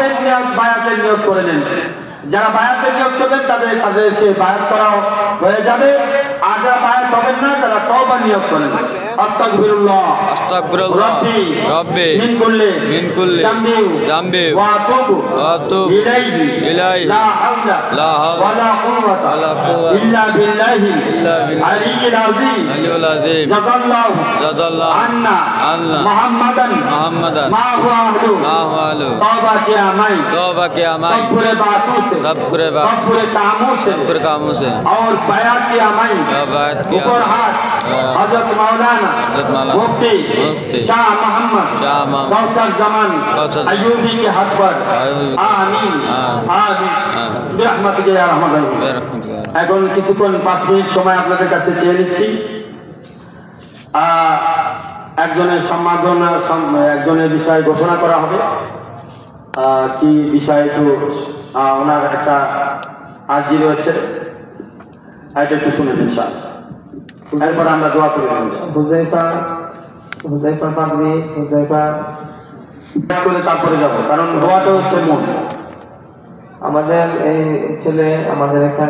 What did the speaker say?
সবের নিয়ত বায়াতের নিয়ত করে নেন। যারা বায়াতের নিয়ত করবেন তাদেরকে বায়াত করা হয়ে যাবে, আর যারা বায়াত হবেন না তারা তওবা নিয়ত করেন। আস্তাগফিরুল্লাহ রব্বি মিন কুল্লি জামবি ওয়া আতুবু ইলাইহি লা হাওলা ওয়ালা কুওয়াতা ইল্লা বিল্লাহি আলিয়্যিল আযীম জাযাল্লাহু আন্না মুহাম্মাদান মা হুয়া আহলু तौबा के अमाई सब पूरे कामों से और बयात की अमाई ऊपर हाथ हजरत मौलाना मुफ्ती शाह मोहम्मद कौसर जमान अय्यूबी के हाथ पर आमीन आमीन बिरहमतिका या रहमान। এখন কিছুক্ষণ 5 মিনিট সময় আপনাদের কাছে চেয়ে নিচ্ছি। একজনের বিষয়ে ঘোষণা করা হবে। কি বিষয় তো ওনার একটা আরজি রয়েছে, এটা একটু শুনে দিন স্যার, এরপর আমরা দোয়া করে দেব। হুজাইফা পাগড়ি করে তারপরে যাব, কারণ দোয়াটা হচ্ছে মূল। আমাদের এই ছেলে আমাদের এখানে